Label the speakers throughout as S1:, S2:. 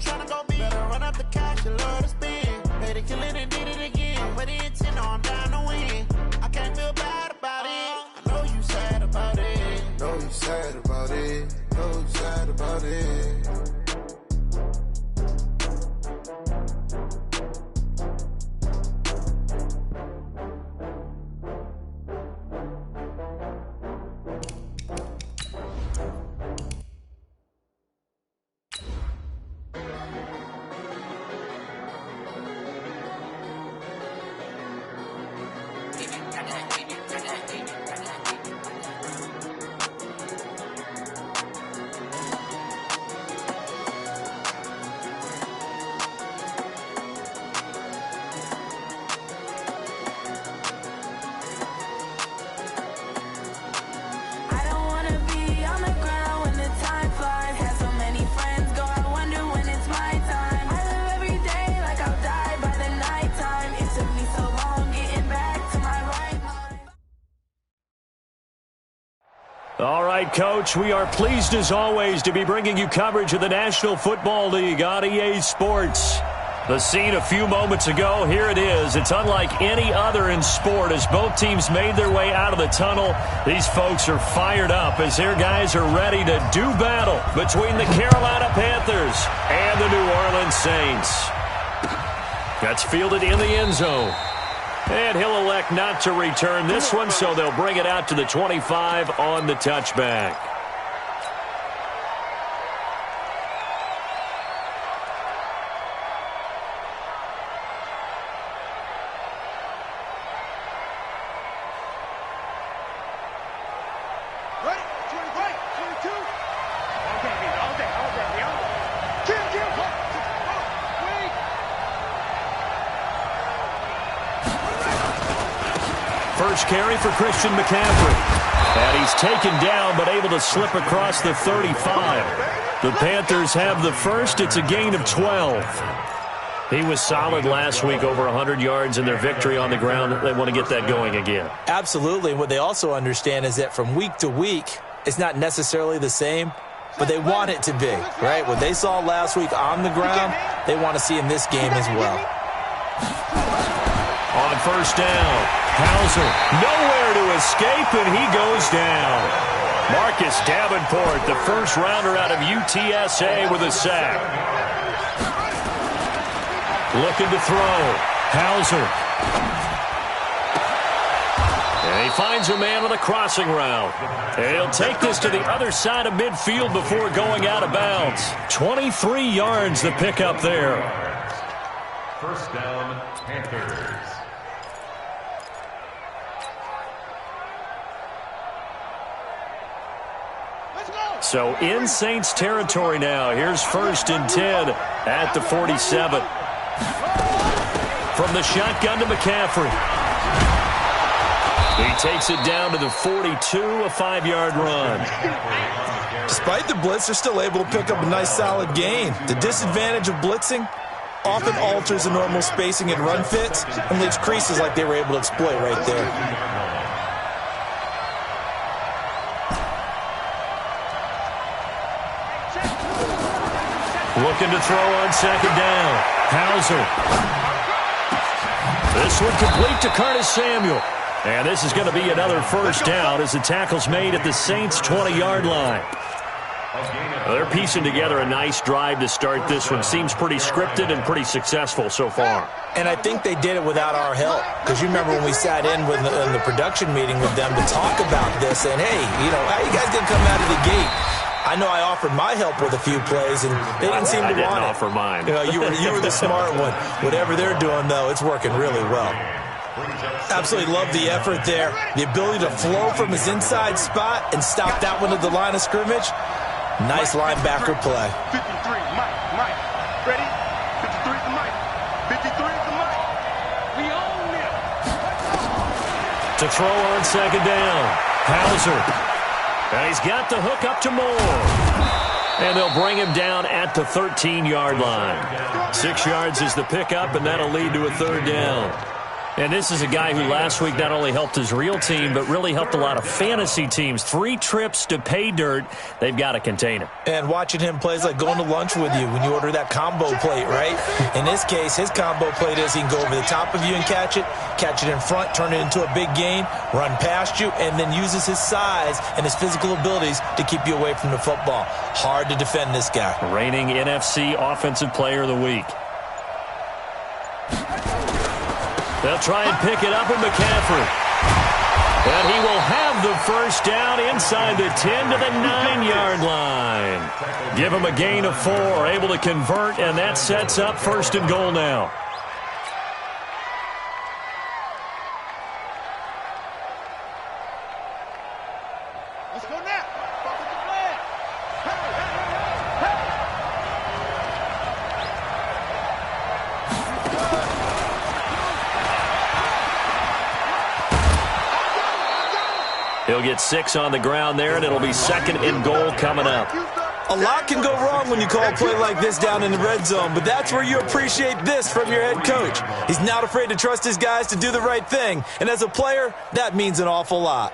S1: tryna go big. Better run up the cash, you love to spend. Made it kill it and did it again. Put it in 10, no, I'm down to win. I can't feel bad about it. I know you sad about it.
S2: Know you sad about it. Know you sad about it.
S3: All right, Coach, we are pleased as always to be bringing you coverage of the National Football League on EA Sports. The scene a few moments ago, here it is. It's unlike any other in sport as both teams made their way out of the tunnel. These folks are fired up as their guys are ready to do battle between the Carolina Panthers and the New Orleans Saints. That's fielded in the end zone. And he'll elect not to return this one, so they'll bring it out to the 25 on the touchback. First carry for Christian McCaffrey. And he's taken down but able to slip across the 35. The Panthers have the first. It's a gain of 12. He was solid last week, over 100 yards in their victory on the ground. They want to get that going again.
S4: Absolutely. What they also understand is that from week to week, it's not necessarily the same, but they want it to be, right? What they saw last week on the ground, they want to see in this game as well.
S3: On first down, Hauser nowhere to escape, and he goes down. Marcus Davenport, the first rounder out of UTSA, with a sack. Looking to throw. Hauser. And he finds a man on a crossing route. And he'll take this to the other side of midfield before going out of bounds. 23 yards the pickup there.
S5: First down, Panthers.
S3: So in Saints territory now. Here's first and 10 at the 47. From the shotgun to McCaffrey. He takes it down to the 42, a 5-yard run.
S4: Despite the blitz, they're still able to pick up a nice solid gain. The disadvantage of blitzing often alters the normal spacing and run fits and leaves creases like they were able to exploit right there.
S3: Looking to throw on second down. Hauser. This one complete to Curtis Samuel. And this is going to be another first down as the tackle's made at the Saints' 20-yard line. They're piecing together a nice drive to start this one. Seems pretty scripted and pretty successful so far.
S4: And I think they did it without our help. Because you remember when we sat in the production meeting with them to talk about this. And, hey, how you guys going to come out of the gate? I know I offered my help with a few plays, and they didn't seem to want it.
S3: I didn't offer mine.
S4: You were the smart one. Whatever they're doing, though, it's working really well. Absolutely love the effort there. The ability to flow from his inside spot and stop that one at the line of scrimmage. Nice linebacker play.
S6: 53, Mike. Ready? 53 to Mike. 53 to Mike. We own it.
S3: To throw on second down. Hauser. And he's got the hook up to Moore. And they'll bring him down at the 13-yard line. 6 yards is the pickup, and that'll lead to a third down. And this is a guy who last week not only helped his real team, but really helped a lot of fantasy teams. 3 trips to pay dirt. They've got to contain him.
S4: And watching him play is like going to lunch with you when you order that combo plate, right? In this case, his combo plate is he can go over the top of you and catch it in front, turn it into a big gain, run past you, and then uses his size and his physical abilities to keep you away from the football. Hard to defend this guy.
S3: Reigning NFC Offensive Player of the Week. They'll try and pick it up with McCaffrey. And he will have the first down inside the 10 to the 9-yard line. Give him a gain of 4, able to convert, and that sets up 1st and goal now.
S6: Let's go now.
S3: He'll get 6 on the ground there, and it'll be 2nd and goal coming up.
S4: A lot can go wrong when you call a play like this down in the red zone, but that's where you appreciate this from your head coach. He's not afraid to trust his guys to do the right thing, and as a player, that means an awful lot.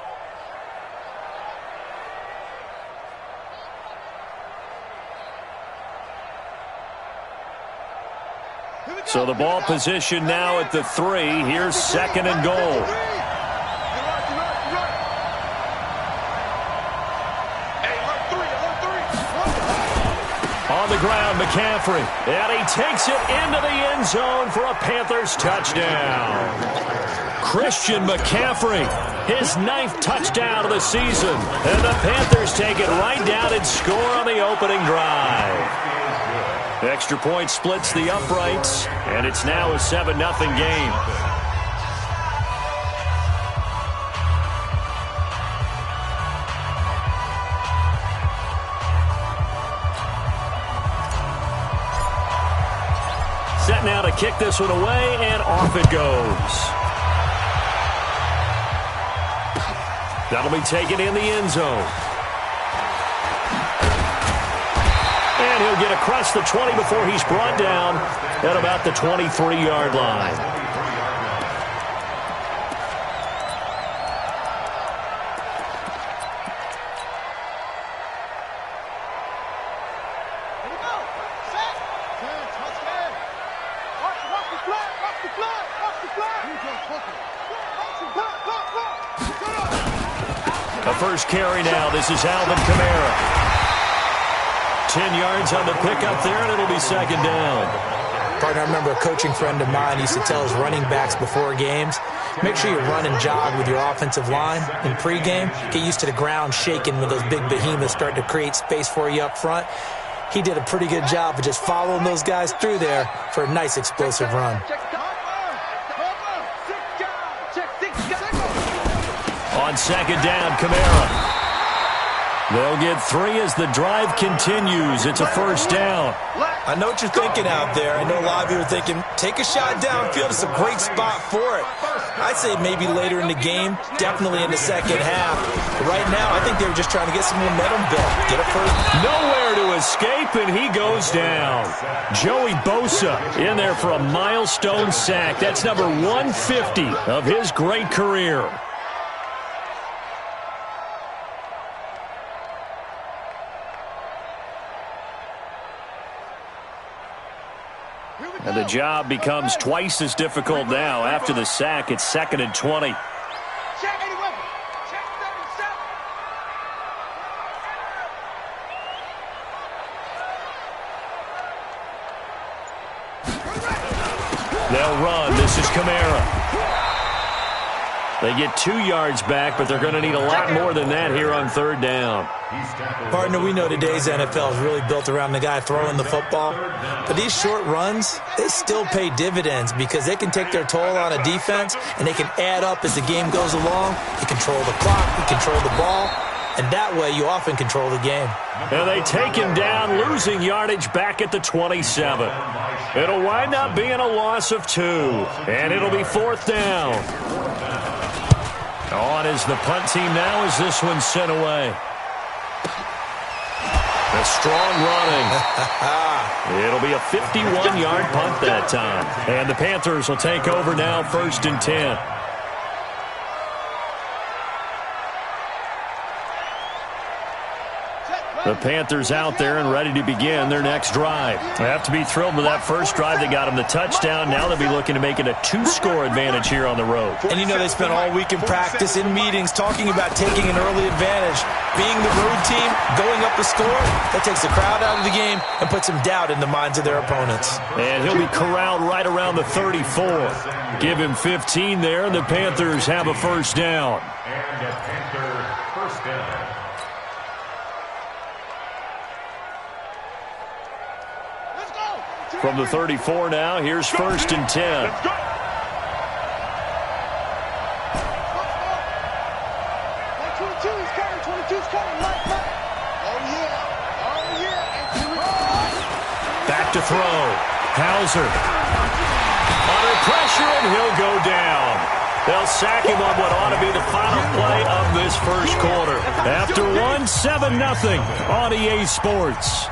S3: So the ball position now at the 3. Here's 2nd and goal. On the ground, McCaffrey. And he takes it into the end zone for a Panthers touchdown. Christian McCaffrey, his 9th touchdown of the season. And the Panthers take it right down and score on the opening drive. Extra point splits the uprights, and it's now a 7-0 game. Set now to kick this one away, and off it goes. That'll be taken in the end zone. And he'll get across the 20 before he's brought down at about the 23-yard line. A first carry now. This is Alvin Kamara. 10 yards on the pickup there, and it'll be 2nd down.
S4: Partner, I remember a coaching friend of mine used to tell his running backs before games, make sure you run and jog with your offensive line in pregame. Get used to the ground shaking when those big behemoths start to create space for you up front. He did a pretty good job of just following those guys through there for a nice explosive run.
S3: On 2nd down, Kamara. They'll get 3 as the drive continues. It's a first down.
S4: I know what you're thinking out there. I know a lot of you are thinking, take a shot downfield. It's a great spot for it. I'd say maybe later in the game, definitely in the second half. But right now, I think they were just trying to get some momentum built. Get a first.
S3: Nowhere to escape, and he goes down. Joey Bosa in there for a milestone sack. That's number 150 of his great career. And the job becomes twice as difficult now. After the sack, it's 2nd and 20. They'll run. This is Kamara. They get 2 yards back, but they're going to need a lot more than that here on 3rd down.
S4: Partner, we know today's NFL is really built around the guy throwing the football. But these short runs, they still pay dividends because they can take their toll on a defense, and they can add up as the game goes along. You control the clock, you control the ball, and that way you often control the game.
S3: And they take him down, losing yardage back at the 27. It'll wind up being a loss of 2, and it'll be 4th down. On is the punt team now as this one's sent away. A strong running. It'll be a 51-yard punt that time. And the Panthers will take over now, 1st and 10. The Panthers out there and ready to begin their next drive. They have to be thrilled with that first drive that got them the touchdown. Now they'll be looking to make it a 2-score advantage here on the road.
S4: And you know they spent all week in practice, in meetings, talking about taking an early advantage. Being the road team, going up the score, that takes the crowd out of the game and puts some doubt in the minds of their opponents.
S3: And he'll be corralled right around the 34. Give him 15 there, and the Panthers have a first down.
S5: And a Panther first down.
S3: From the 34 now, here's 1st and 10.
S6: Let's go. 22's coming. 22's coming. Oh, yeah. Oh, yeah.
S3: Back to throw. Hauser. Under pressure, and he'll go down. They'll sack him on what ought to be the final play of this first quarter. After 1, 7-0 on EA Sports.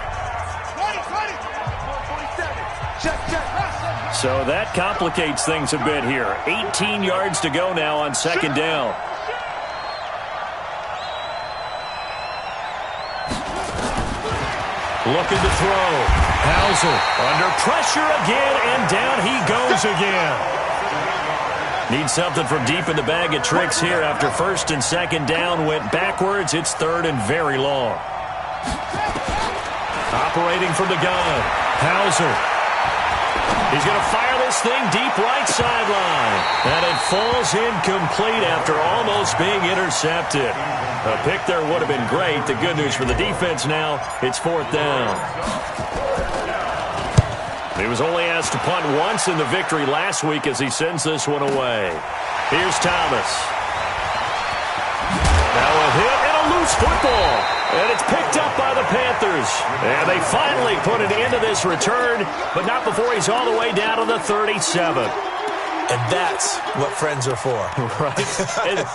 S3: So that complicates things a bit here. 18 yards to go now on 2nd down. Looking to throw. Hauser under pressure again, and down he goes again. Needs something from deep in the bag of tricks here after 1st and 2nd down went backwards. It's 3rd and very long. Operating from the gun. Hauser. He's going to fire this thing deep right sideline. And it falls incomplete after almost being intercepted. A pick there would have been great. The good news for the defense now, it's 4th down. He was only asked to punt once in the victory last week as he sends this one away. Here's Thomas. Now a hit and a loose football. And it's picked up by the Panthers. And they finally put an end to this return, but not before he's all the way down to the 37.
S4: And that's what friends are for.
S3: Right?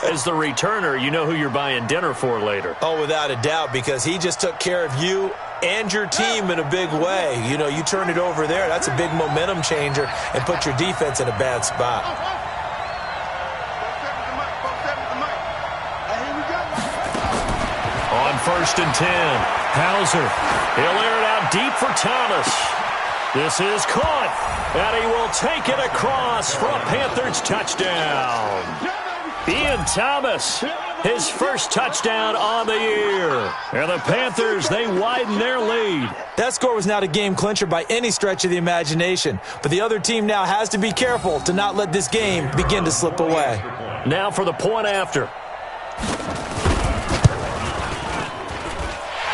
S3: As the returner, you know who you're buying dinner for later.
S4: Oh, without a doubt, because he just took care of you and your team in a big way. You know, you turn it over there, that's a big momentum changer and put your defense in a bad spot.
S3: On 1st and 10, Hauser. He'll air it out deep for Thomas. This is caught, and he will take it across for a Panthers touchdown. Ian Thomas, his first touchdown on the year. And the Panthers, they widen their lead.
S4: That score was not a game clincher by any stretch of the imagination, but the other team now has to be careful to not let this game begin to slip away.
S3: Now for the point after.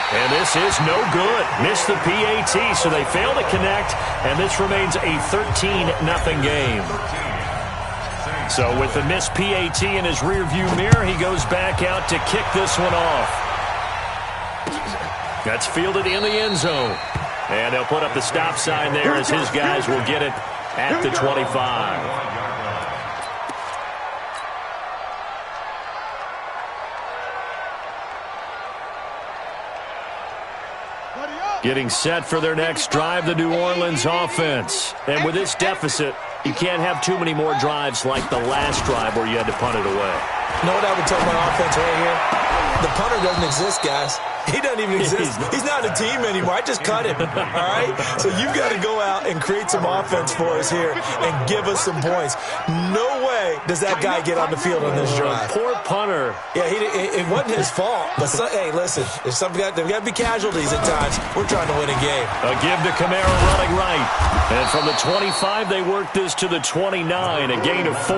S3: And this is no good. Missed the PAT, so they fail to connect, and this remains a 13-0 game. So with the missed PAT in his rearview mirror, he goes back out to kick this one off. That's fielded in the end zone. And they'll put up the stop sign there as his guys will get it at the 25. Getting set for their next drive, the New Orleans offense. And with this deficit, you can't have too many more drives like the last drive where you had to punt it away.
S4: You know what I would tell my offense right here? The punter doesn't exist, guys. He doesn't even exist. He's not a team anymore. I just cut him, all right? So you've got to go out and create some offense for us here and give us some points. No way does that guy get on the field on this drive.
S3: Poor punter.
S4: Yeah, it wasn't his fault. But, hey, listen, there's got to be casualties at times. We're trying to win a game.
S3: A give to Kamara running right. And from the 25, they work this to the 29, a gain of 4.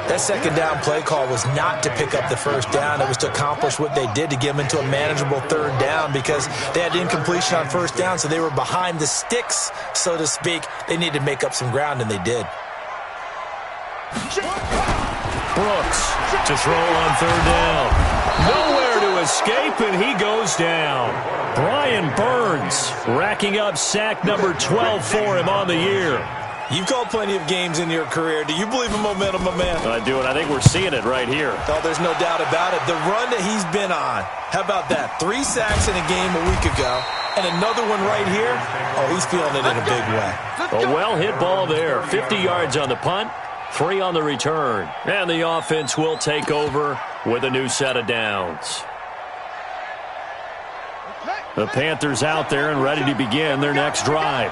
S4: That second down play call was not to pick up the first down. It was to accomplish what they did to get them into a manageable 3rd down because they had incompletion on 1st down, so they were behind the sticks, so to speak. They needed to make up some ground, and they did.
S3: Brooks to throw on 3rd down. Nowhere to escape, and he goes down. Brian Burns racking up sack number 12 for him on the year.
S4: You've called plenty of games in your career. Do you believe in momentum, my man?
S3: I do, and I think we're seeing it right here.
S4: Oh, there's no doubt about it. The run that he's been on. How about that? 3 sacks in a game a week ago, and another one right here. Oh, he's feeling it in a big way.
S3: A well-hit ball there. 50 yards on the punt, 3 on the return. And the offense will take over with a new set of downs. The Panthers out there and ready to begin their next drive.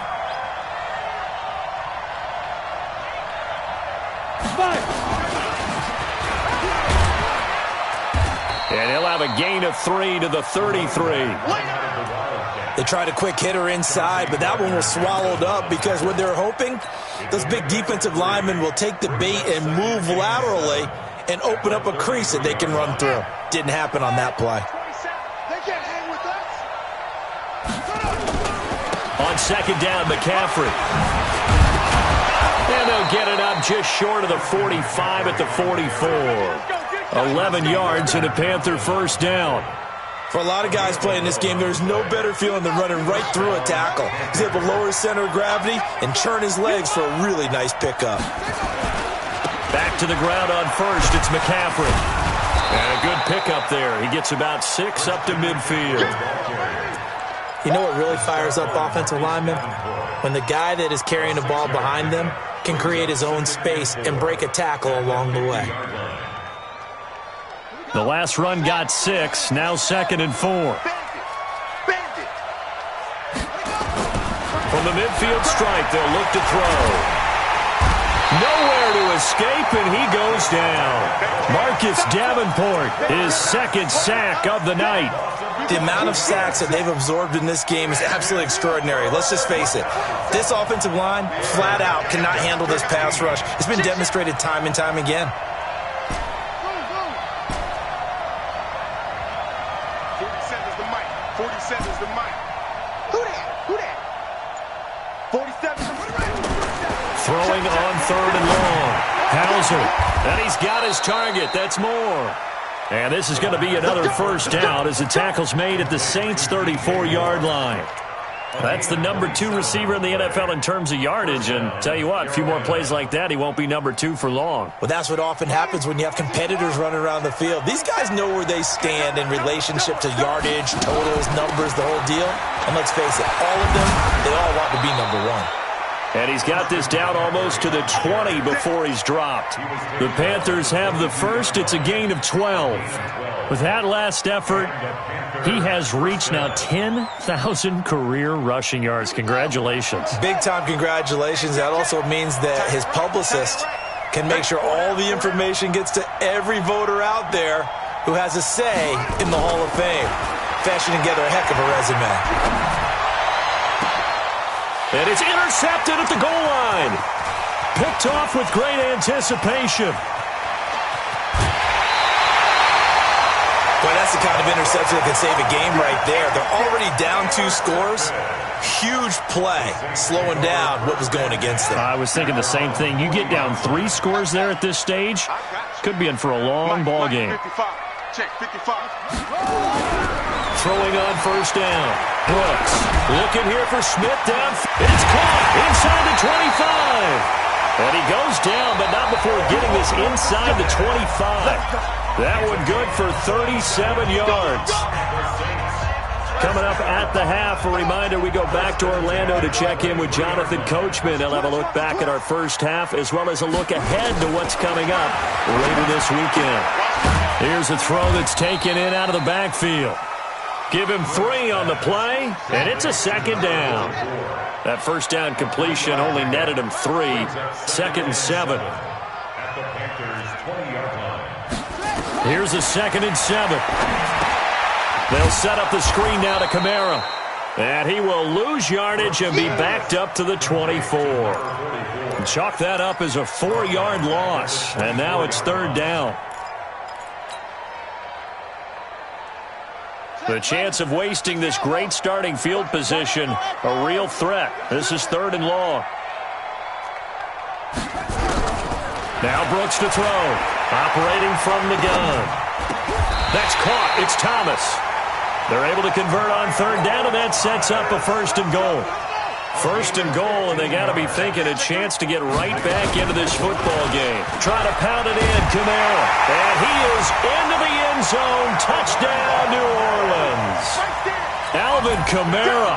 S3: And he'll have a gain of 3 to the 33.
S4: They tried a quick hitter inside, but that one was swallowed up because what they're hoping, those big defensive linemen will take the bait and move laterally and open up a crease that they can run through. Didn't happen on that play.
S3: On second down, McCaffrey. And they'll get it up just short of the 45 at the 44. 11 yards and a Panther first down.
S4: For a lot of guys playing this game, there's no better feeling than running right through a tackle. He's able to lower his center of gravity and churn his legs for a really nice pickup.
S3: Back to the ground on first, it's McCaffrey. And a good pickup there. He gets about 6 up to midfield.
S4: You know what really fires up offensive linemen? When the guy that is carrying the ball behind them can create his own space and break a tackle along the way.
S3: The last run got 6, now 2nd and 4. From the midfield strike, they'll look to throw. Nowhere to escape, and he goes down. Marcus Davenport, his 2nd sack of the night.
S4: The amount of sacks that they've absorbed in this game is absolutely extraordinary. Let's just face it. This offensive line, flat out, cannot handle this pass rush. It's been demonstrated time and time again.
S6: 47 is the mic. Who that? 47.
S3: Throwing on 3rd and long. Hauser. And he's got his target. That's more. And this is going to be another first down as the tackle's made at the Saints' 34-yard line. That's the number 2 receiver in the NFL in terms of yardage. And tell you what, a few more plays like that, he won't be number 2 for long.
S4: Well, that's what often happens when you have competitors running around the field. These guys know where they stand in relationship to yardage, totals, numbers, the whole deal. And let's face it, all of them, they all want to be number 1.
S3: And he's got this down almost to the 20 before he's dropped. The Panthers have the first. It's a gain of 12. With that last effort, he has reached now 10,000 career rushing yards. Congratulations.
S4: Big-time congratulations. That also means that his publicist can make sure all the information gets to every voter out there who has a say in the Hall of Fame. Fashioning together a heck of a resume.
S3: And it's intercepted at the goal line. Picked off with great anticipation.
S4: Boy, that's the kind of interception that can save a game right there. They're already down 2 scores. Huge play, slowing down what was going against them.
S3: I was thinking the same thing. You get down 3 scores there at this stage, could be in for a long ball game.
S6: 55. Check 55.
S3: Throwing on first down. Brooks looking here for Smith down. It's caught inside the 25. And he goes down, but not before getting this inside the 25. That one good for 37 yards. Coming up at the half, a reminder, we go back to Orlando to check in with Jonathan Coachman. He'll have a look back at our first half as well as a look ahead to what's coming up later this weekend. Here's a throw that's taken in out of the backfield. Give him 3 on the play, and it's a 2nd down. That first down completion only netted him 3. 2nd and 7. Here's a 2nd and 7. They'll set up the screen now to Kamara. And he will lose yardage and be backed up to the 24. And chalk that up as a 4-yard loss. And now it's 3rd down. The chance of wasting this great starting field position, a real threat. This is 3rd and long. Now Brooks to throw. Operating from the gun. That's caught. It's Thomas. They're able to convert on 3rd down, and that sets up a 1st and goal. First and goal, and they got to be thinking a chance to get right back into this football game. Trying to pound it in, Kamara. And he is into the end zone. Touchdown, New Orleans. Alvin Kamara,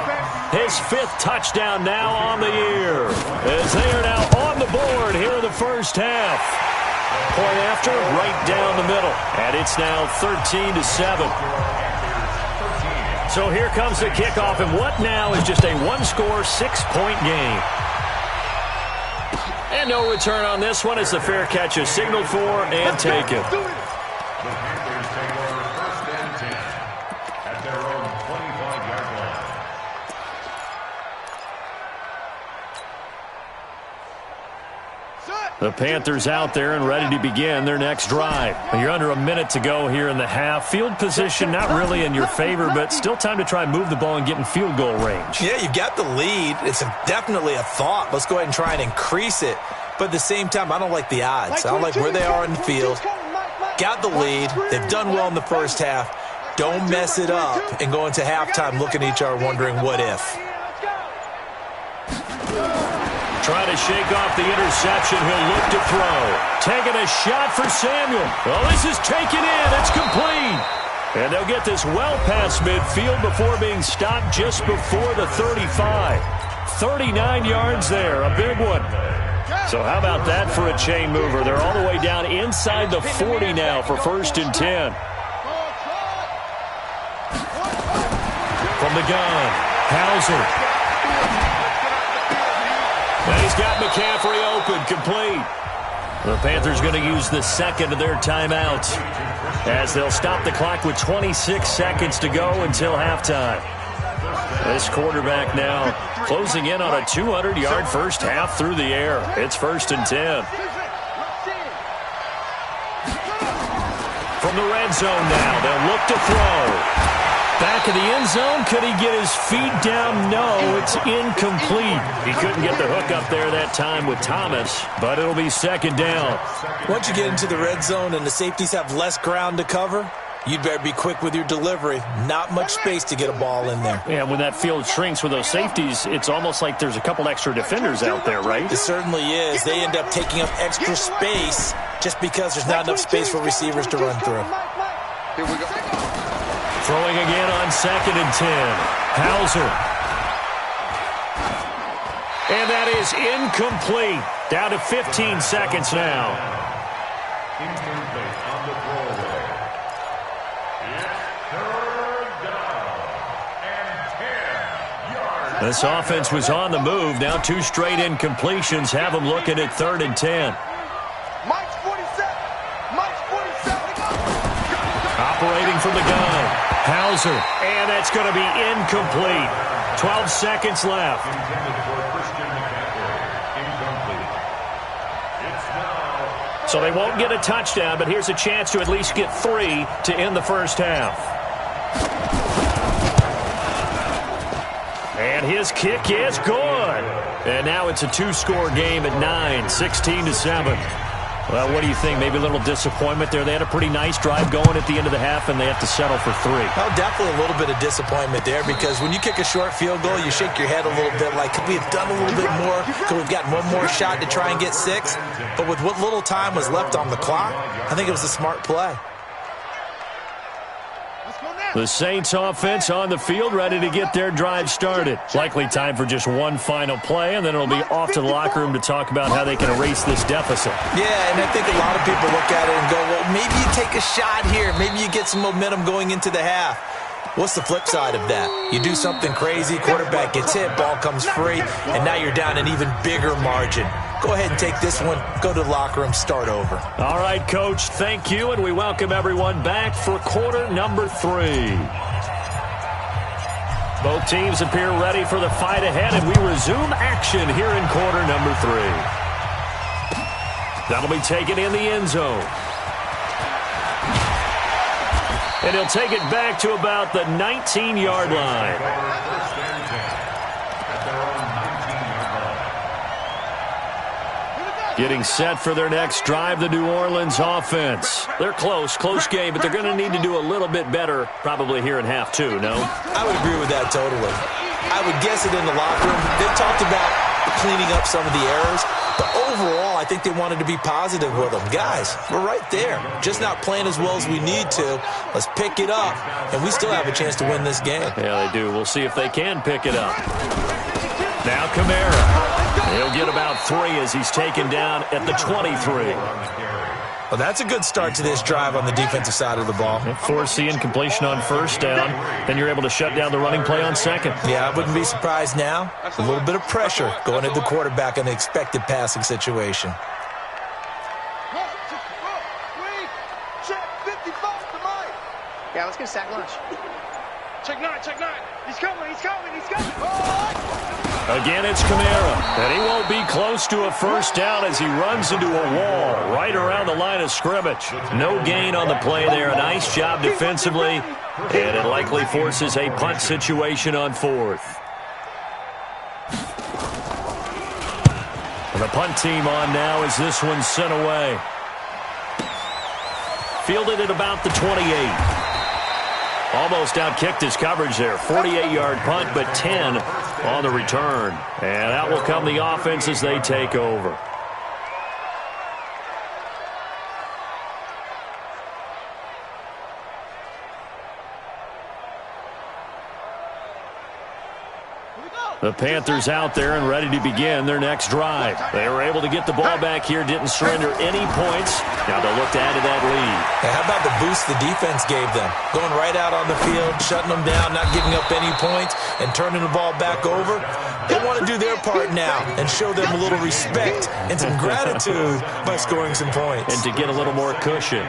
S3: his 5th touchdown now on the year, as they are now on the board here in the first half. Point after, right down the middle. And it's now 13-7. So here comes the kickoff, and what now is just a one-score, 6-point game. And no return on this one as the fair catch is signaled for and taken.
S5: The Panthers take over 1st and 10 at their own 25-yard line.
S3: The Panthers out there and ready to begin their next drive. You're under a minute to go here in the half. Field position not really in your favor, but still time to try and move the ball and get in field goal range.
S4: Yeah, you've got the lead. It's definitely a thought. Let's go ahead and try and increase it. But at the same time, I don't like the odds. I don't like where they are in the field. Got the lead. They've done well in the first half. Don't mess it up and go into halftime looking at each other wondering what if.
S3: Trying to shake off the interception. He'll look to throw. Taking a shot for Samuel. Well, this is taken in. It's complete. And they'll get this well past midfield before being stopped just before the 35. 39 yards there. A big one. So how about that for a chain mover? They're all the way down inside the 40 now for 1st and 10. From the gun, Hauser. And he's got McCaffrey open, complete. The Panthers going to use the second of their timeouts as they'll stop the clock with 26 seconds to go until halftime. This quarterback now closing in on a 200-yard first half through the air. It's 1st and 10. From the red zone now, they'll look to throw. Back of the end zone, could he get his feet down? No, it's incomplete. He couldn't get the hook up there that time with Thomas, but it'll be 2nd down.
S4: Once you get into the red zone and the safeties have less ground to cover, you'd better be quick with your delivery. Not much space to get a ball in there.
S3: Yeah, when that field shrinks with those safeties, it's almost like there's a couple extra defenders out there, right?
S4: It certainly is. They end up taking up extra space just because there's not enough space for receivers to run through.
S6: Here we go.
S3: Throwing again on 2nd and 10. Hauser. And that is incomplete. Down to 15 seconds now.
S5: Incomplete on the throwaway. It's 3rd down and 10 yards.
S3: This offense was on the move. Now 2 straight incompletions have them looking at 3rd and 10.
S6: Mike's 47. Mike's 47.
S3: Operating from the gun. Hauser. And that's going to be incomplete. 12 seconds left.
S5: Intended for Christian McCaffrey. Incomplete. It's now.
S3: So they won't get a touchdown, but here's a chance to at least get 3 to end the first half. And his kick is good. And now it's a 2-score game at 9, 16-7. Well, what do you think? Maybe a little disappointment there. They had a pretty nice drive going at the end of the half, and they have to settle for 3.
S4: Well, definitely a little bit of disappointment there because when you kick a short field goal, you shake your head a little bit like, could we have done a little bit more? Could we have gotten one more shot to try and get 6? But with what little time was left on the clock, I think it was a smart play.
S3: The Saints offense on the field, ready to get their drive started. Likely time for just one final play, and then it'll be off to the locker room to talk about how they can erase this deficit.
S4: Yeah, and I think a lot of people look at it and go, well, maybe you take a shot here. Maybe you get some momentum going into the half. What's the flip side of that? You do something crazy, quarterback gets hit, ball comes free, and now you're down an even bigger margin. Go ahead and take this one, go to the locker room, start over.
S3: All right, Coach, thank you, and we welcome everyone back for quarter number 3. Both teams appear ready for the fight ahead, and we resume action here in quarter number 3. That'll be taken in the end zone. And he'll take it back to about the 19-yard line. Getting set for their next drive, the New Orleans offense. They're close game, but they're going to need to do a little bit better probably here in half 2, no?
S4: I would agree with that totally. I would guess it in the locker room. They talked about cleaning up some of the errors, but overall, I think they wanted to be positive with them. Guys, we're right there. Just not playing as well as we need to. Let's pick it up, and we still have a chance to win this game.
S3: Yeah, they do. We'll see if they can pick it up. Now Kamara. He'll get about 3 as he's taken down at the 23.
S4: Well, that's a good start to this drive on the defensive side of the ball.
S3: Force the incompletion on first down. Then you're able to shut down the running play on second.
S4: Yeah, I wouldn't be surprised now. A little bit of pressure going at the quarterback in the expected passing situation.
S6: Yeah, let's get a sack lunch. Check 9, check 9. He's coming, he's coming, he's coming. Oh!
S3: Again, it's Kamara. And he won't be close to a first down as he runs into a wall right around the line of scrimmage. No gain on the play there. A nice job defensively. And it likely forces a punt situation on 4th. And the punt team on now as this one's sent away. Fielded at about the 28. Almost outkicked his coverage there. 48-yard punt, but 10 on the return. And out will come the offense as they take over. The Panthers out there and ready to begin their next drive. They were able to get the ball back here, didn't surrender any points. Now they'll look to add to that lead.
S4: Hey, how about the boost the defense gave them? Going right out on the field, shutting them down, not giving up any points, and turning the ball back over. They want to do their part now and show them a little respect and some gratitude by scoring some points.
S3: And to get a little more cushion.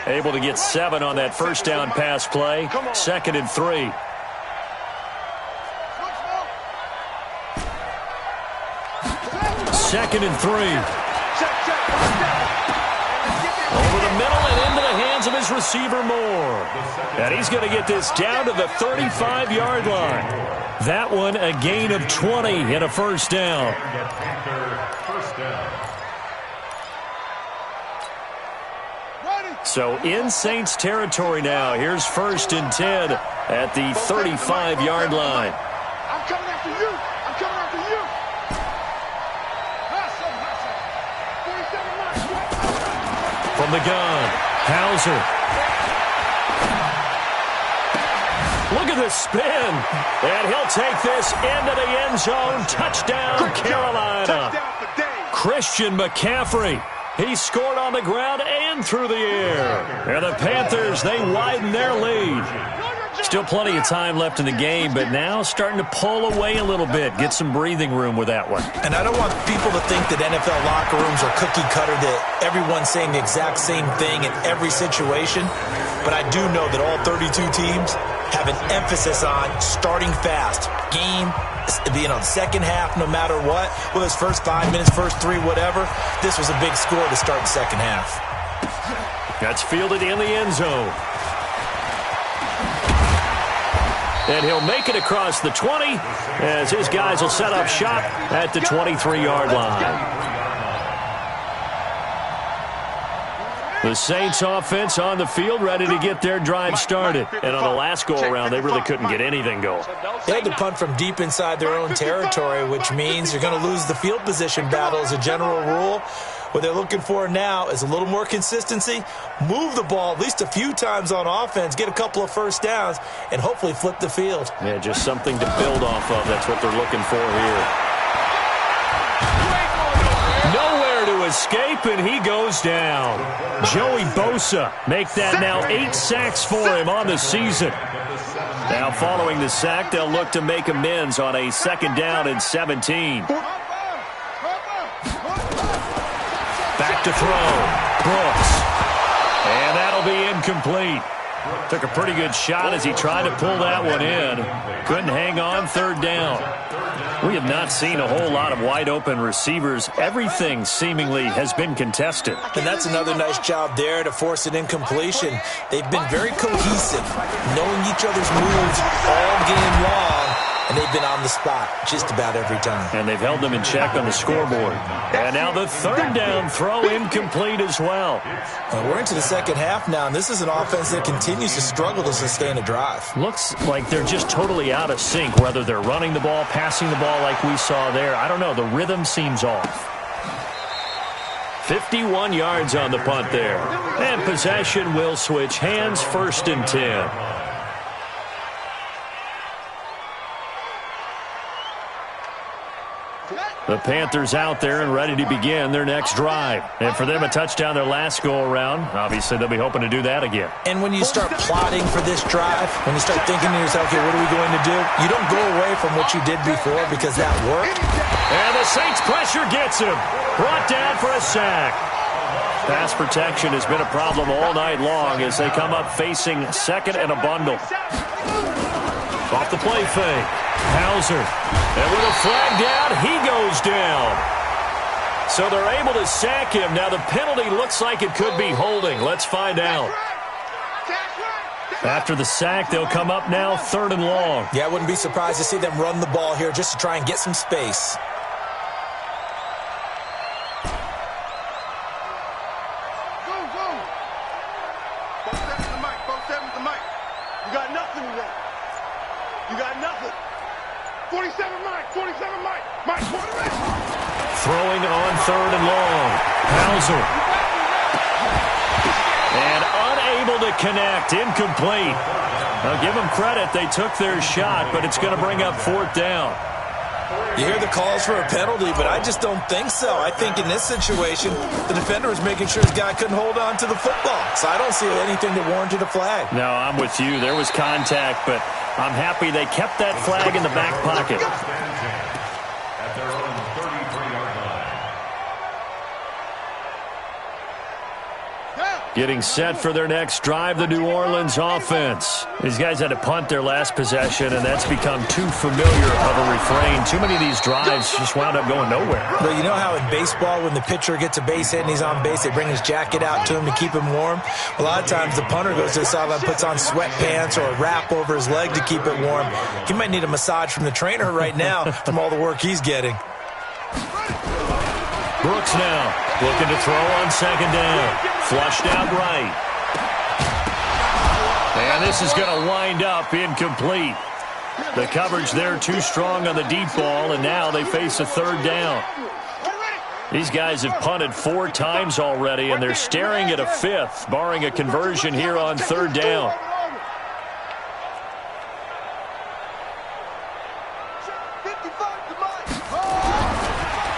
S3: Able to get 7 on that first down pass play. 2nd and 3. Second and 3. Over the middle and into the hands of his receiver Moore. And he's going to get this down to the 35-yard line. That one a gain of 20 and a first down. So in Saints territory now. Here's 1st and 10 at the 35-yard line.
S6: I'm coming after you. I'm coming after you.
S3: From the gun, Hauser. Look at the spin. And he'll take this into the end zone. Touchdown, Carolina.
S6: Touchdown for Dave.
S3: Christian McCaffrey. He scored on the ground and through the air. And the Panthers, they widen their lead. Still plenty of time left in the game, but now starting to pull away a little bit. Get some breathing room with that one.
S4: And I don't want people to think that NFL locker rooms are cookie cutter, that everyone's saying the exact same thing in every situation. But I do know that all 32 teams have an emphasis on starting fast. Game, second half, no matter what. Whether it's first 5 minutes, first 3, whatever. This was a big score to start the second half.
S3: That's fielded in the end zone. And he'll make it across the 20 as his guys will set up shop at the 23-yard line. The Saints offense on the field ready to get their drive started. And on the last go-around, they really couldn't get anything going.
S4: They had to punt from deep inside their own territory, which means you're going to lose the field position battle as a general rule. What they're looking for now is a little more consistency, move the ball at least a few times on offense, get a couple of first downs, and hopefully flip the field.
S3: Yeah, just something to build off of. That's what they're looking for here. Nowhere to escape, and he goes down. Joey Bosa make that now 8 sacks for him on the season. Now following the sack, they'll look to make amends on a 2nd down and 17. Back to throw. Brooks. And that'll be incomplete. Took a pretty good shot as he tried to pull that one in. Couldn't hang on 3rd down. We have not seen a whole lot of wide-open receivers. Everything seemingly has been contested.
S4: And that's another nice job there to force an incompletion. They've been very cohesive, knowing each other's moves all game long, and they've been on the spot just about every time.
S3: And they've held them in check on the scoreboard. And now the third down throw incomplete as well.
S4: We're into the second half now, and this is an offense that continues to struggle to sustain a drive.
S3: Looks like they're just totally out of sync, whether they're running the ball, passing the ball like we saw there. I don't know. The rhythm seems off. 51 yards on the punt there. And possession will switch hands, 1st and 10. The Panthers out there and ready to begin their next drive. And for them, a touchdown their last go-around. Obviously, they'll be hoping to do that again.
S4: And when you start plotting for this drive, when you start thinking to yourself, okay, what are we going to do? You don't go away from what you did before because that worked.
S3: And the Saints pressure gets him. Brought down for a sack. Pass protection has been a problem all night long as they come up facing 2nd and a bundle. Off the play fake. Hauser. And with a flag down, he goes down. So they're able to sack him. Now the penalty looks like it could be holding. Let's find out. After the sack, they'll come up now 3rd and long.
S4: Yeah, I wouldn't be surprised to see them run the ball here just to try and get some space.
S3: Throwing on 3rd and long. Hauser. And unable to connect. Incomplete. Now give them credit. They took their shot, but it's going to bring up 4th down.
S4: You hear the calls for a penalty, but I just don't think so. I think in this situation, the defender was making sure his guy couldn't hold on to the football. So I don't see anything that warranted a flag.
S3: No, I'm with you. There was contact, but I'm happy they kept that flag in the back pocket.
S5: At their own 33-yard line.
S3: Getting set for their next drive, the New Orleans offense. These guys had to punt their last possession, and that's become too familiar of a refrain. Too many of these drives just wound up going nowhere.
S4: Well, you know how in baseball, when the pitcher gets a base hit and he's on base, they bring his jacket out to him to keep him warm? A lot of times the punter goes to the sideline, puts on sweatpants or a wrap over his leg to keep it warm. He might need a massage from the trainer right now from all the work he's getting.
S3: Brooks now looking to throw on 2nd down. Flushed out right. And this is going to wind up incomplete. The coverage there too strong on the deep ball, and now they face a 3rd down. These guys have punted 4 times already, and they're staring at a 5th, barring a conversion here on 3rd down.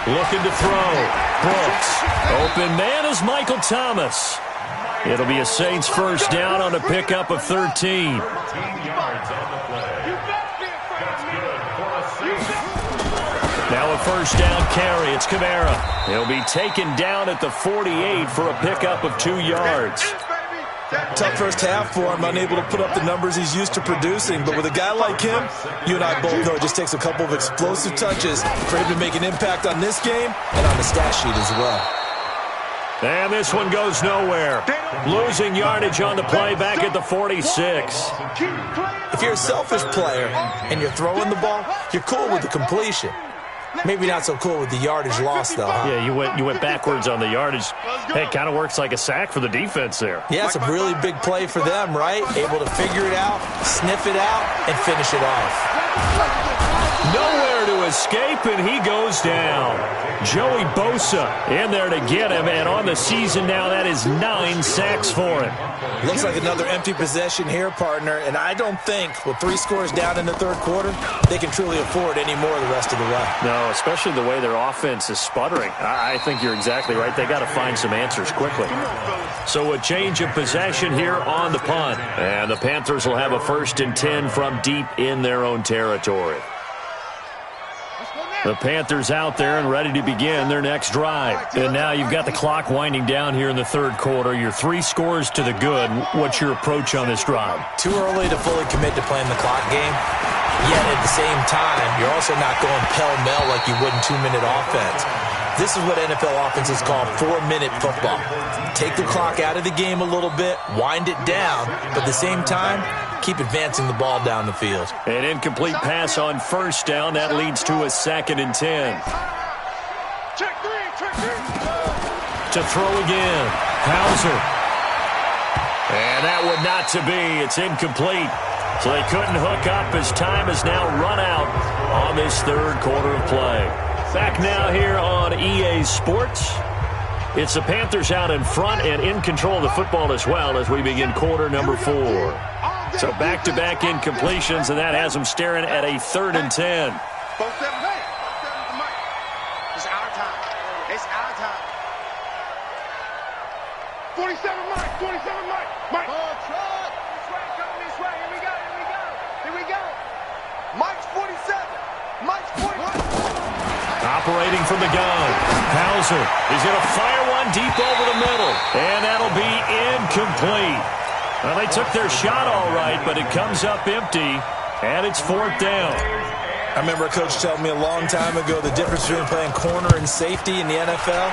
S3: Looking to throw. Brooks. Open man is Michael Thomas. It'll be a Saints 1st down on a pickup of 13.
S5: 13 yards on the play. That's good for a Saints.
S3: Now a 1st down carry. It's Kamara. He'll be taken down at the 48 for a pickup of 2 yards.
S4: Tough first half for him, unable to put up the numbers he's used to producing. But with a guy like him, you and I both know it just takes a couple of explosive touches for him to make an impact on this game and on the stat sheet as well.
S3: And this one goes nowhere. Losing yardage on the play back at the 46.
S4: If you're a selfish player and you're throwing the ball, you're cool with the completion. Maybe not so cool with the yardage loss, though, huh?
S3: Yeah, you went backwards on the yardage. Hey, it kind of works like a sack for the defense there.
S4: Yeah, it's a really big play for them, right? Able to figure it out, sniff it out, and finish it off.
S3: Nowhere to escape, and he goes down. Joey Bosa in there to get him, and on the season now, that is 9 sacks for him.
S4: Looks like another empty possession here, partner, and I don't think with 3 scores down in the 3rd quarter, they can truly afford any more the rest of the way.
S3: No, especially the way their offense is sputtering. I think you're exactly right. They got to find some answers quickly. So a change of possession here on the punt, and the Panthers will have a 1st and 10 from deep in their own territory. The Panthers out there and ready to begin their next drive. And now you've got the clock winding down here in the 3rd quarter. You're 3 scores to the good. What's your approach on this drive?
S4: Too early to fully commit to playing the clock game. Yet at the same time, you're also not going pell-mell like you would in 2-minute offense. This is what NFL offenses call 4-minute football. Take the clock out of the game a little bit, wind it down, but at the same time, keep advancing the ball down the field.
S3: An incomplete pass on first down. That leads to a 2nd and 10.
S6: Check three.
S3: To throw again. Hauser. And that would not to be. It's incomplete. So they couldn't hook up as time has now run out on this third quarter of play. Back now here on EA Sports. It's the Panthers out in front and in control of the football as well as we begin quarter number 4. So back-to-back incompletions, and that has them staring at a 3rd and 10.
S6: It's our time. It's our time. 47 Mike. Mike. This way, coming this way. Here we go. Mike's 47. Mike's 41.
S3: Operating from the gun. Hauser is going to fire one deep over the middle. And that'll be incomplete. Well, they took their shot all right, but it comes up empty. And it's 4th down.
S4: I remember a coach telling me a long time ago the difference between playing corner and safety in the NFL.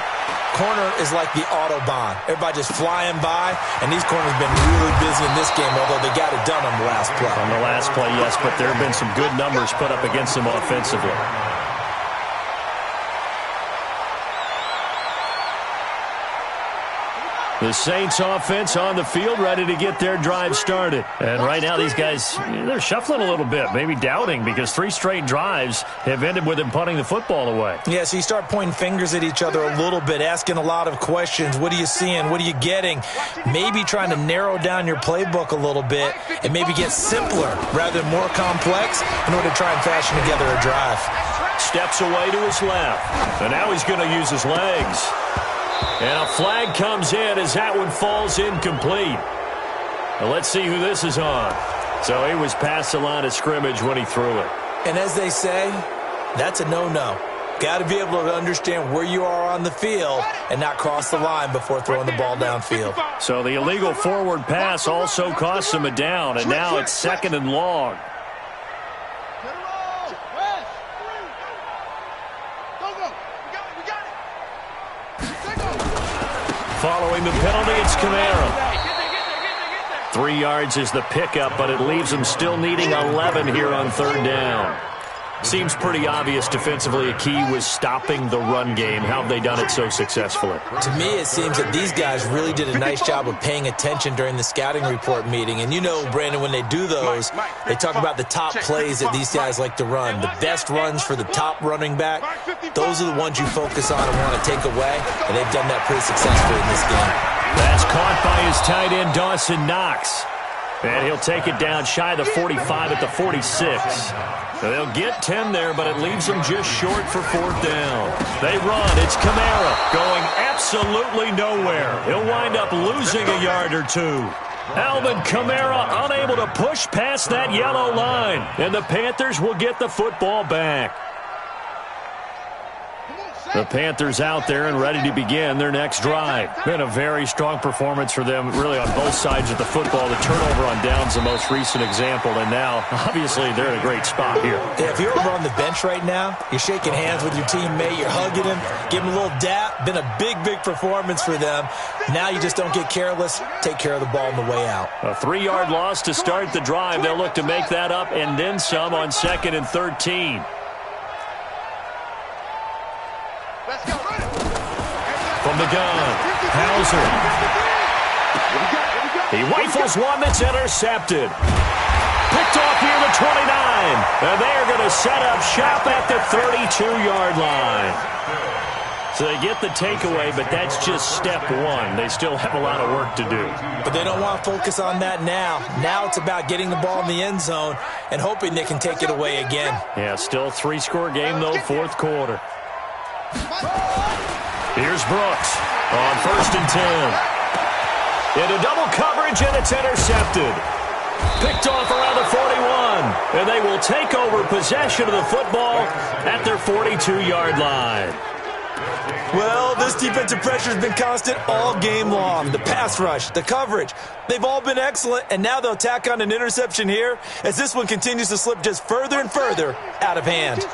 S4: Corner is like the Autobahn. Everybody just flying by, and these corners have been really busy in this game, although they got it done on the last play.
S3: On the last play, yes, but there have been some good numbers put up against them offensively. The Saints offense on the field, ready to get their drive started. And right now these guys, they're shuffling a little bit, maybe doubting, because 3 straight drives have ended with them punting the football away.
S4: Yeah, so you start pointing fingers at each other a little bit, asking a lot of questions. What are you seeing? What are you getting? Maybe trying to narrow down your playbook a little bit and maybe get simpler rather than more complex in order to try and fashion together a drive.
S3: Steps away to his left. And now he's going to use his legs. And a flag comes in as that one falls incomplete. Well, let's see who this is on. So he was past the line of scrimmage when he threw it.
S4: And as they say, that's a no-no. Got to be able to understand where you are on the field and not cross the line before throwing the ball downfield.
S3: So the illegal forward pass also cost him a down, and now it's 2nd and long. Following the penalty, it's Kamara. 3 yards is the pickup, but it leaves them still needing 11 here on 3rd down. Seems pretty obvious defensively a key was stopping the run game. How have they done it so successfully?
S4: To me, it seems that these guys really did a nice job of paying attention during the scouting report meeting. And you know, Brandon, when they do those, they talk about the top plays that these guys like to run. The best runs for the top running back, those are the ones you focus on and want to take away. And they've done that pretty successfully in this game.
S3: That's caught by his tight end, Dawson Knox. And he'll take it down shy of the 45 at the 46. So they'll get 10 there, but it leaves them just short for 4th down. They run. It's Kamara going absolutely nowhere. He'll wind up losing a yard or 2. Alvin Kamara unable to push past that yellow line. And the Panthers will get the football back. The Panthers out there and ready to begin their next drive. Been a very strong performance for them, really on both sides of the football. The turnover on downs the most recent example, and now, obviously, they're in a great spot here.
S4: Yeah, if you're over on the bench right now, you're shaking hands with your teammate, you're hugging him, giving him a little dap. Been a big, big performance for them. Now you just don't get careless. Take care of the ball on the way out.
S3: A 3-yard loss to start the drive. They'll look to make that up and then some on 2nd and 13. From the gun, Hauser. He rifles one that's intercepted. Picked off near the 29. And they're going to set up shop at the 32-yard line. So they get the takeaway, but that's just step one. They still have a lot of work to do.
S4: But they don't want to focus on that now. Now it's about getting the ball in the end zone and hoping they can take it away again.
S3: Yeah, still a 3-score game, though, 4th quarter. Here's Brooks on 1st and 10. Into double coverage, and it's intercepted. Picked off around the 41. And they will take over possession of the football at their 42-yard line.
S4: Well, this defensive pressure has been constant all game long. The pass rush, the coverage, they've all been excellent, and now they'll tack on an interception here as this one continues to slip just further and further out of hand.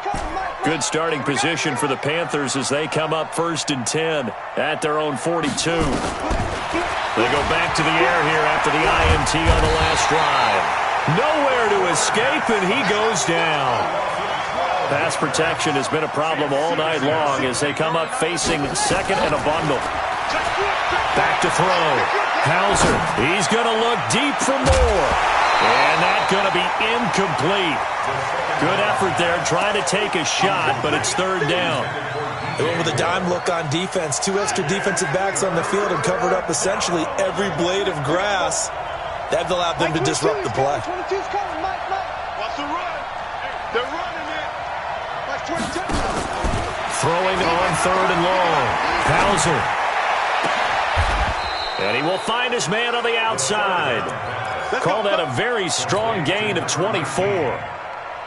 S3: Good starting position for the Panthers as they come up 1st and 10 at their own 42. They go back to the air here after the INT on the last drive. Nowhere to escape, and he goes down. Pass protection has been a problem all night long as they come up facing second and a bundle. Back to throw. Hauser, he's going to look deep for more. And that's going to be incomplete. Good effort there, trying to take a shot, but it's third down.
S4: They went with a dime look on defense. 2 extra defensive backs on the field and covered up essentially every blade of grass. That allowed them to disrupt the play.
S6: 22's coming, Mike. Watch the run. They're running it. Mike 22.
S3: Throwing on third and long. Hauser. And he will find his man on the outside. Call that a very strong gain of 24.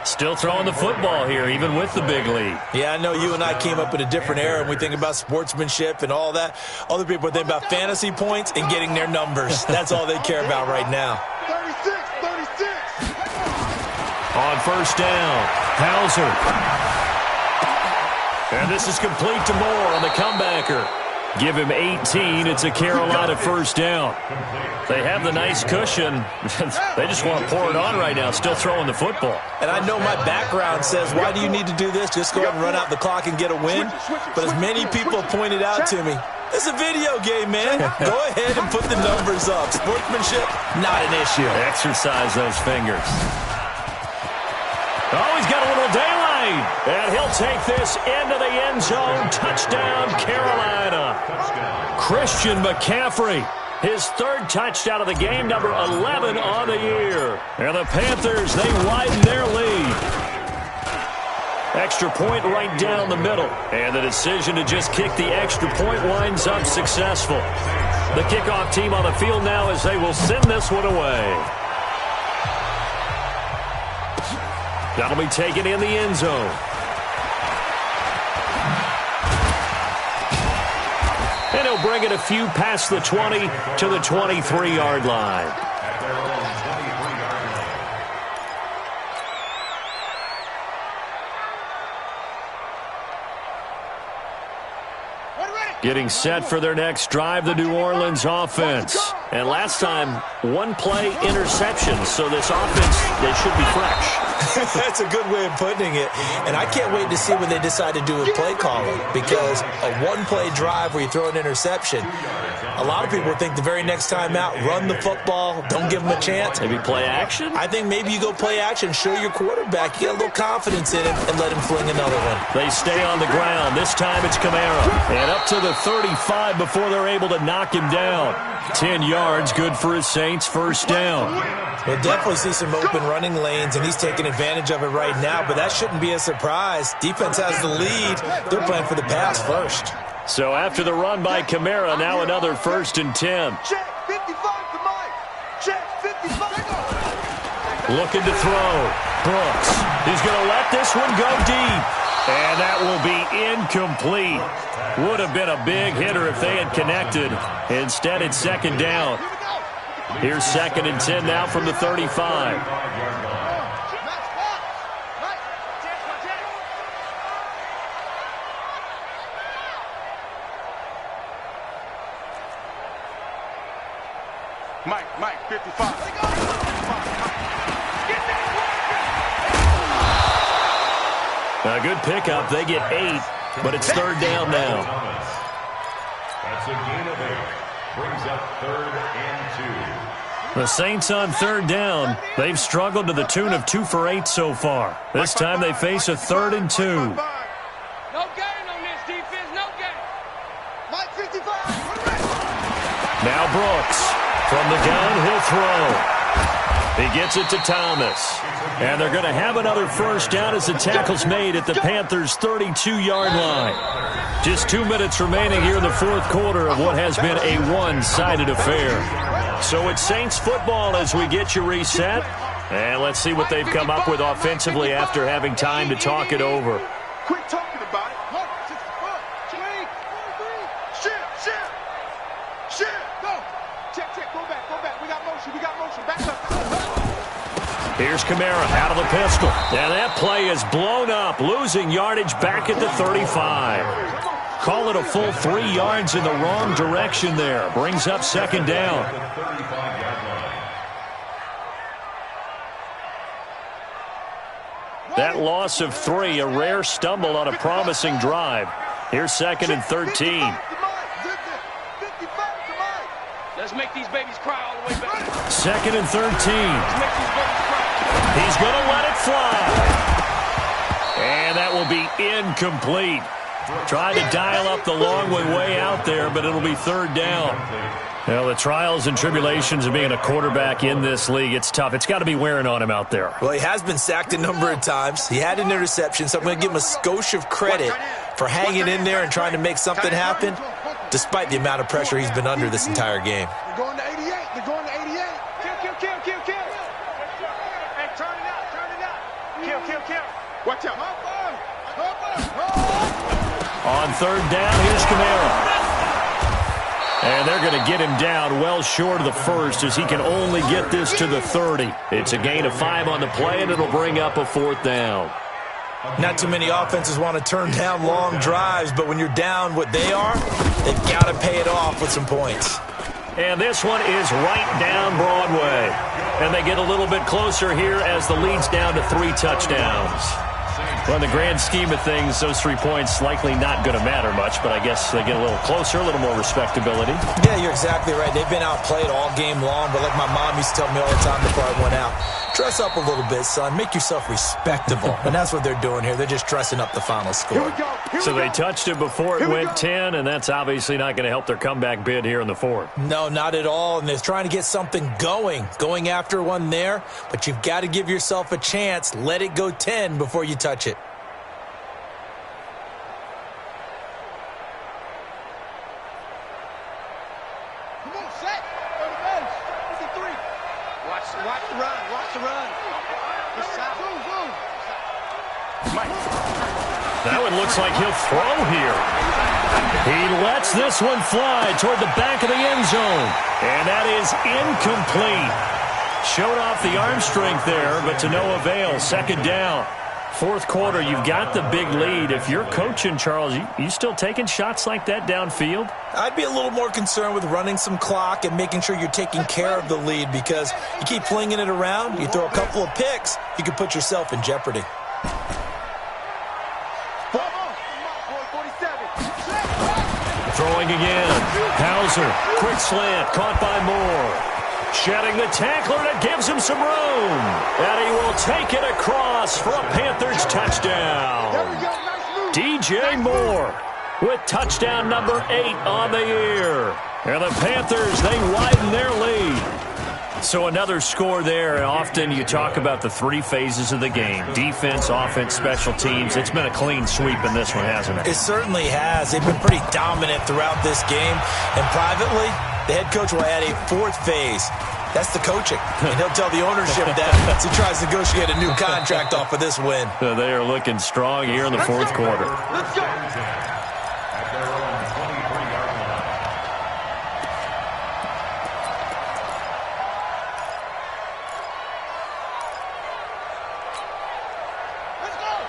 S3: Still throwing the football here, even with the big lead.
S4: Yeah, I know you and I came up in a different era, and we think about sportsmanship and all that. Other people think about fantasy points and getting their numbers. That's all they care about right now.
S6: 36.
S3: On first down, Hauser. And this is complete to Moore on the comebacker. Give him 18. It's a Carolina first down. They have the nice cushion. They just want to pour it on right now, still throwing the football.
S4: And I know my background says, why do you need to do this? Just go ahead and run out the clock and get a win. But as many people pointed out to me, it's a video game, man. Go ahead and put the numbers up. Sportsmanship, not an issue.
S3: Exercise those fingers. Oh, he's got a little daylight. And he'll take this into the end zone. Touchdown, Carolina. Christian McCaffrey. His third touchdown of the game, number 11 on the year. And the Panthers, they widen their lead. Extra point right down the middle. And the decision to just kick the extra point winds up successful. The kickoff team on the field now as they will send this one away. That'll be taken in the end zone. And he'll bring it a few past the 20 to the 23-yard line.
S5: At their own 23-yard line.
S3: Getting set for their next drive, the New Orleans offense. And last time, one play interception, so this offense, they should be fresh.
S4: That's a good way of putting it. And I can't wait to see what they decide to do with play calling, because a one-play drive where you throw an interception, a lot of people think the very next time out, run the football, don't give them a chance.
S3: Maybe play action?
S4: I think maybe you go play action, show your quarterback, you get a little confidence in him, and let him fling another one.
S3: They stay on the ground. This time it's Kamara. And up to the 35 before they're able to knock him down. 10 yards, good for his Saints, first down.
S4: We'll definitely see some open running lanes, and he's taking advantage of it right now, but that shouldn't be a surprise. Defense has the lead. They're playing for the pass first.
S3: So after the run by Kamara, now another first and 10.
S6: Check 55 to Mike. Check 55.
S3: Looking to throw. Brooks. He's going to let this one go deep. And that will be incomplete. Would have been a big hitter if they had connected. Instead, it's second down. Here's second and 10 now from the 35.
S6: Mike, 55.
S3: A good pickup. They get 8, but it's third down now.
S5: That's a gain of 8. Brings up third and 2.
S3: The Saints on third down. They've struggled to the tune of 2 for 8 so far. This time they face a third and 2.
S6: No gain on this defense, no gain. Mike 55.
S3: Now Brooks. From the gun, he'll throw. He gets it to Thomas. And they're going to have another first down as the tackle's made at the Panthers' 32-yard line. Just 2 minutes remaining here in the fourth quarter of what has been a one-sided affair. So it's Saints football as we get you reset. And let's see what they've come up with offensively after having time to talk it over.
S6: Quit talking about it. Shit. Go. Check. Go back. We got motion. Back up.
S3: Here's Kamara out of the pistol. And that play is blown up, losing yardage back at the 35. Call it a full 3 yards in the wrong direction there. Brings up second down. That loss of 3, a rare stumble on a promising drive. Here's 2nd and 13.
S6: Let's make these babies cry all the way back.
S3: 2nd and 13.
S6: Let's make these babies cry.
S3: He's going to let it fly. And that will be incomplete. Tried to dial up the long way out there, but it'll be 3rd down. Well, the trials and tribulations of being a quarterback in this league, it's tough. It's got to be wearing on him out there.
S4: Well, he has been sacked a number of times. He had an interception, so I'm going to give him a skosh of credit for hanging in there and trying to make something happen, despite the amount of pressure he's been under this entire game.
S6: They're going to 88. They're going to 88. Kill. Hey, turn it out. Kill. Watch out.
S3: On 3rd down, here's Kamara. And they're going to get him down well short of the 1st as he can only get this to the 30. It's a gain of 5 on the play, and it'll bring up a 4th down.
S4: Not too many offenses want to turn down long drives, but when you're down what they are, they've got to pay it off with some points.
S3: And this one is right down Broadway. And they get a little bit closer here as the lead's down to 3 touchdowns. Well, in the grand scheme of things, those 3 points likely not going to matter much, but I guess they get a little closer, a little more respectability.
S4: Yeah, you're exactly right. They've been outplayed all game long, but like my mom used to tell me all the time before I went out, dress up a little bit, son. Make yourself respectable. And that's what they're doing here. They're just dressing up the final score.
S3: So they touched it before it went 10, and that's obviously not going to help their comeback bid here in the 4th.
S4: No, not at all. And they're trying to get something going after one there. But you've got to give yourself a chance. Let it go 10 before you touch it.
S3: That one looks like he'll throw here. He lets this one fly toward the back of the end zone. And that is incomplete. Showed off the arm strength there, but to no avail. 2nd down. 4th quarter, you've got the big lead. If you're coaching, Charles, you still taking shots like that downfield?
S4: I'd be a little more concerned with running some clock and making sure you're taking care of the lead, because you keep flinging it around, you throw a couple of picks, you could put yourself in jeopardy.
S3: Throwing again. Hauser, quick slant, caught by Moore. Shedding the tackler, and it gives him some room. And he will take it across for a Panthers touchdown. DJ Moore with touchdown number 8 on the year. And the Panthers, they widen their lead. So another score there. Often you talk about the 3 phases of the game. Defense, offense, special teams. It's been a clean sweep in this one, hasn't it?
S4: It certainly has. They've been pretty dominant throughout this game. And privately, the head coach will add a 4th phase. That's the coaching. And he'll tell the ownership that as he tries to negotiate a new contract off of this win.
S3: So they are looking strong here in the 4th quarter.
S6: Let's go.
S5: At their own 23-yard line.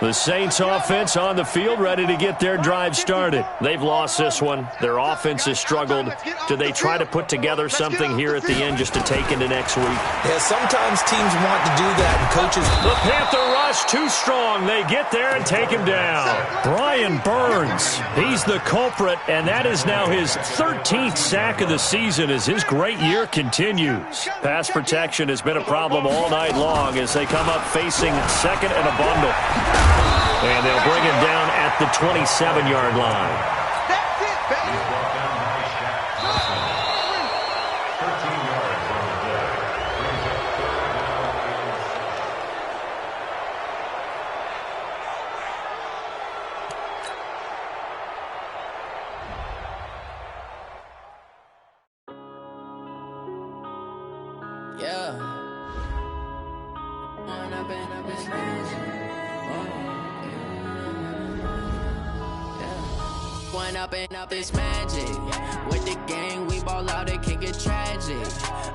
S3: The Saints offense on the field, ready to get their drive started. They've lost this one. Their offense has struggled. Do they try to put together something here at the end just to take into next week?
S4: Yeah, sometimes teams want to do that, and coaches...
S3: The Panther rush too strong. They get there and take him down. Brian Burns, he's the culprit, and that is now his 13th sack of the season as his great year continues. Pass protection has been a problem all night long as they come up facing 2nd and a bundle. And they'll bring him down at the 27-yard line.
S6: That's it, baby.
S5: He's brought down by Shaq Thompson. 13 yards on the play. Brings up 3rd down and 6.
S7: Yeah. One up and up is magic. With the gang, we ball out, it can get tragic.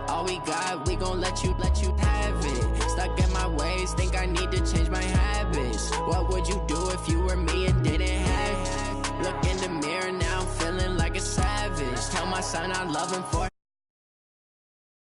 S7: All we got, we gon' let you have it. Stuck in my ways, think I need to change my habits. What would you do if you were me and didn't have it? Look in the mirror, now I'm feeling like a savage. Tell my son I love him for